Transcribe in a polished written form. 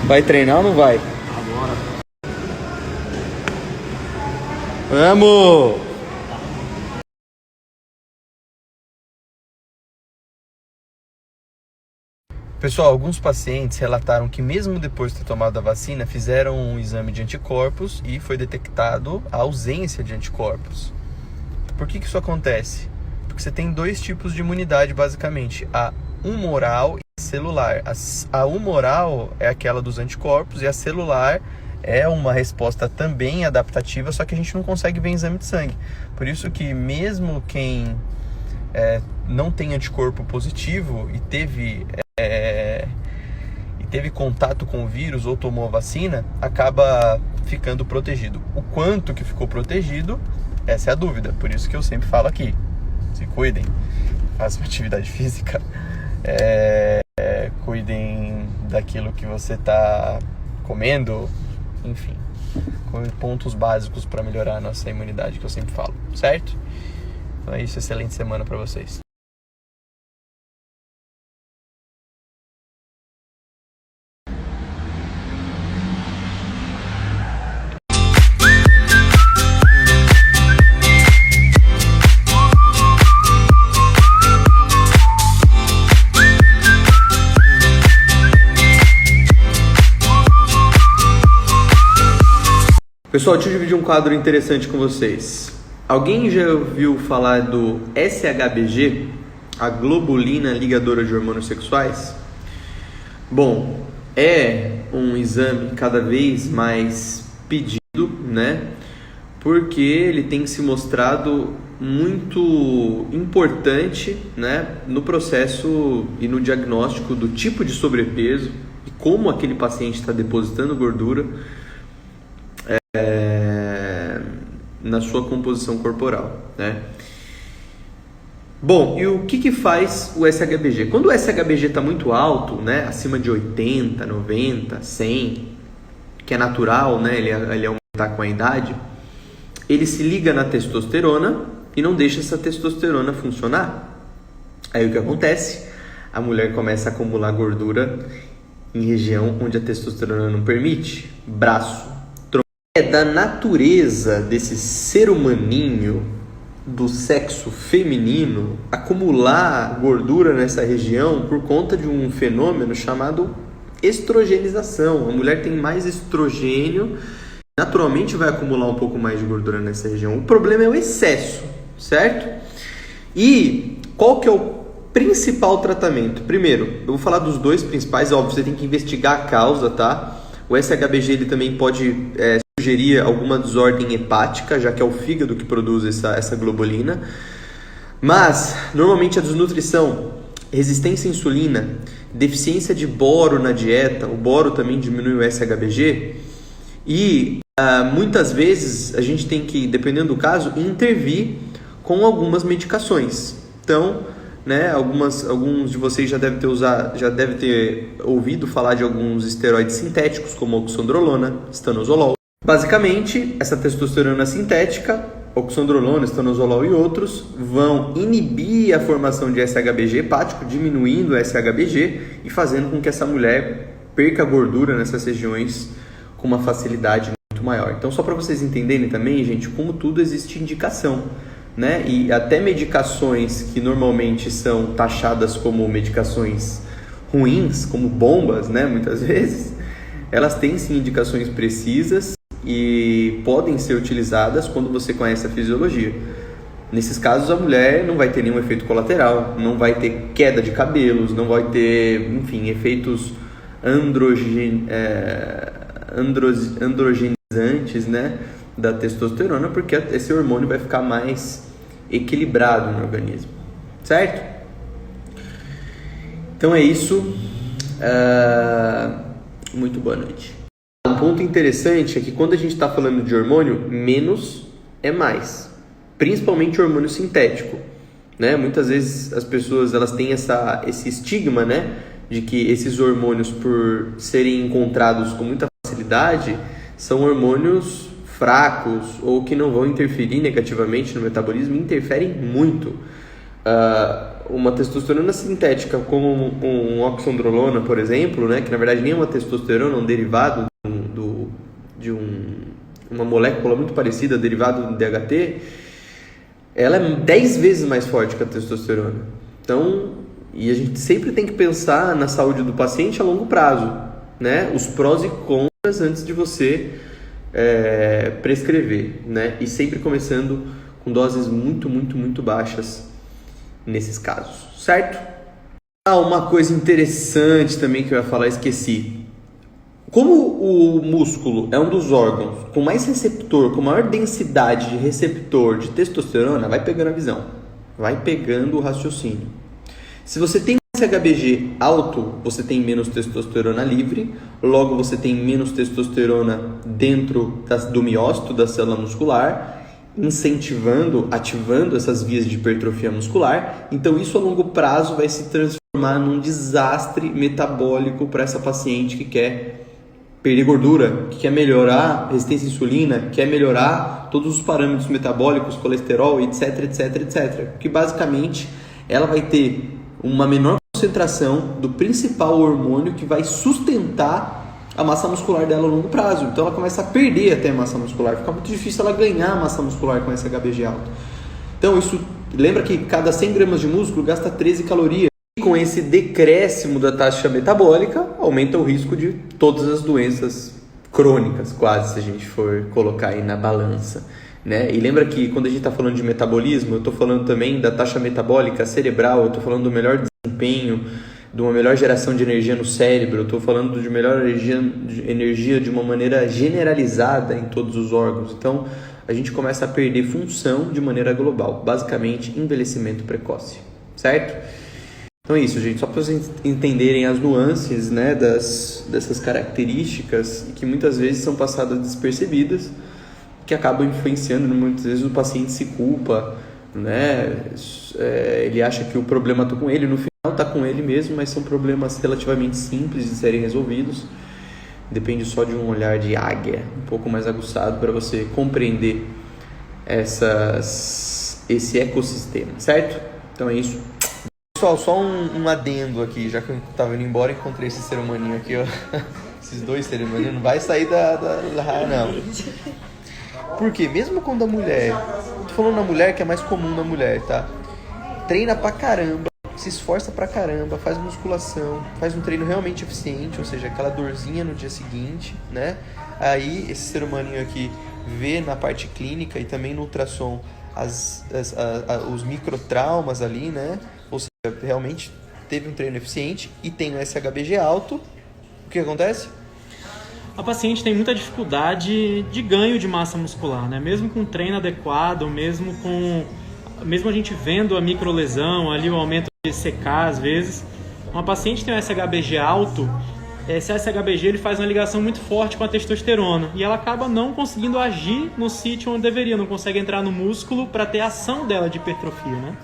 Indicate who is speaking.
Speaker 1: Vai treinar ou não vai?
Speaker 2: Agora.
Speaker 1: Vamos! Pessoal, alguns pacientes relataram que mesmo depois de ter tomado a vacina, fizeram um exame de anticorpos e foi detectado a ausência de anticorpos. Por que isso acontece? Porque você tem dois tipos de imunidade, basicamente. A humoral e a celular. A humoral é aquela dos anticorpos e a celular é uma resposta também adaptativa, só que a gente não consegue ver em exame de sangue. Por isso que mesmo quem não tem anticorpo positivo e teve contato com o vírus ou tomou a vacina, acaba ficando protegido. O quanto que ficou protegido, essa é a dúvida. Por isso que eu sempre falo aqui, se cuidem, façam atividade física, cuidem daquilo que você está comendo, enfim, com pontos básicos para melhorar a nossa imunidade, que eu sempre falo, certo? Então é isso, excelente semana para vocês. Pessoal, deixa eu dividir um quadro interessante com vocês. Alguém já ouviu falar do SHBG, a globulina ligadora de hormônios sexuais? Bom, é um exame cada vez mais pedido, né? Porque ele tem se mostrado muito importante, né, no processo e no diagnóstico do tipo de sobrepeso e como aquele paciente está depositando gordura na sua composição corporal, né? Bom, e o que faz o SHBG? Quando o SHBG está muito alto, né, acima de 80, 90, 100, que é natural, né, ele aumentar com a idade, ele se liga na testosterona e não deixa essa testosterona funcionar. Aí o que acontece? A mulher começa a acumular gordura em região onde a testosterona não permite, braço. É da natureza desse ser humaninho do sexo feminino acumular gordura nessa região por conta de um fenômeno chamado estrogenização. A mulher tem mais estrogênio, naturalmente vai acumular um pouco mais de gordura nessa região. O problema é o excesso, certo? E qual que é o principal tratamento? Primeiro, eu vou falar dos dois principais, óbvio, você tem que investigar a causa, tá? O SHBG ele também pode sugerir alguma desordem hepática, já que é o fígado que produz essa globulina. Mas, normalmente a desnutrição, resistência à insulina, deficiência de boro na dieta, o boro também diminui o SHBG. E muitas vezes a gente tem que, dependendo do caso, intervir com algumas medicações. Então, né, alguns de vocês já devem ter ouvido falar de alguns esteroides sintéticos, como oxandrolona, estanozolol. Basicamente, essa testosterona sintética, oxandrolona, estanozolol e outros, vão inibir a formação de SHBG hepático, diminuindo o SHBG e fazendo com que essa mulher perca gordura nessas regiões com uma facilidade muito maior. Então, só para vocês entenderem também, gente, como tudo existe indicação, né? E até medicações que normalmente são taxadas como medicações ruins, como bombas, né? Muitas vezes, elas têm sim indicações precisas e podem ser utilizadas quando você conhece a fisiologia. Nesses casos, a mulher não vai ter nenhum efeito colateral, não vai ter queda de cabelos, não vai ter, enfim, efeitos androgenizantes, né, da testosterona, porque esse hormônio vai ficar mais equilibrado no organismo, certo? Então é isso. Muito boa noite. Um ponto interessante é que quando a gente está falando de hormônio, menos é mais, principalmente hormônio sintético, né? Muitas vezes as pessoas elas têm esse estigma, né, de que esses hormônios, por serem encontrados com muita facilidade, são hormônios fracos ou que não vão interferir negativamente no metabolismo. Interferem muito. uma testosterona sintética como um oxandrolona, por exemplo, né, que na verdade nem é uma testosterona, é um derivado de uma molécula muito parecida, derivado do DHT, ela é 10 vezes mais forte que a testosterona. Então, e a gente sempre tem que pensar na saúde do paciente a longo prazo, né? Os prós e contras antes de você prescrever, né? E sempre começando com doses muito, muito, muito baixas nesses casos, certo? Uma coisa interessante também que eu ia falar, esqueci. Como o músculo é um dos órgãos com mais receptor, com maior densidade de receptor de testosterona, vai pegando a visão, vai pegando o raciocínio. Se você tem um SHBG alto, você tem menos testosterona livre, logo você tem menos testosterona dentro do miócito da célula muscular, ativando essas vias de hipertrofia muscular. Então isso a longo prazo vai se transformar num desastre metabólico para essa paciente que quer perder gordura, que quer melhorar a resistência à insulina, que quer melhorar todos os parâmetros metabólicos, colesterol, etc, etc, etc. Que basicamente ela vai ter uma menor concentração do principal hormônio que vai sustentar a massa muscular dela a longo prazo. Então ela começa a perder até a massa muscular. Fica muito difícil ela ganhar massa muscular com esse HBG alto. Então isso, lembra que cada 100 gramas de músculo gasta 13 calorias. Com esse decréscimo da taxa metabólica, aumenta o risco de todas as doenças crônicas, quase, se a gente for colocar aí na balança, né? E lembra que quando a gente está falando de metabolismo, eu estou falando também da taxa metabólica cerebral, eu estou falando do melhor desempenho, de uma melhor geração de energia no cérebro, eu estou falando de melhor energia de uma maneira generalizada em todos os órgãos. Então, a gente começa a perder função de maneira global, basicamente envelhecimento precoce, certo? Então é isso, gente, só para vocês entenderem as nuances, né, dessas características que muitas vezes são passadas despercebidas, que acabam influenciando, muitas vezes o paciente se culpa, né, ele acha que o problema está com ele, no final está com ele mesmo, mas são problemas relativamente simples de serem resolvidos, depende só de um olhar de águia, um pouco mais aguçado para você compreender esse ecossistema, certo? Então é isso. Pessoal, só um adendo aqui, já que eu estava indo embora, encontrei esse ser humaninho aqui, ó. Esses dois seres humanos, não vai sair da não. Porque mesmo quando a mulher, tô falando na mulher que é mais comum na mulher, tá? Treina pra caramba, se esforça pra caramba, faz musculação, faz um treino realmente eficiente, ou seja, aquela dorzinha no dia seguinte, né? Aí esse ser humaninho aqui vê na parte clínica e também no ultrassom os microtraumas ali, né? Ou seja, realmente teve um treino eficiente e tem um SHBG alto. O que acontece?
Speaker 2: A paciente tem muita dificuldade de ganho de massa muscular, né? Mesmo com treino adequado, mesmo a gente vendo a microlesão, ali o aumento de CK às vezes, uma paciente tem um SHBG alto, esse SHBG ele faz uma ligação muito forte com a testosterona e ela acaba não conseguindo agir no sítio onde deveria, não consegue entrar no músculo para ter a ação dela de hipertrofia, né?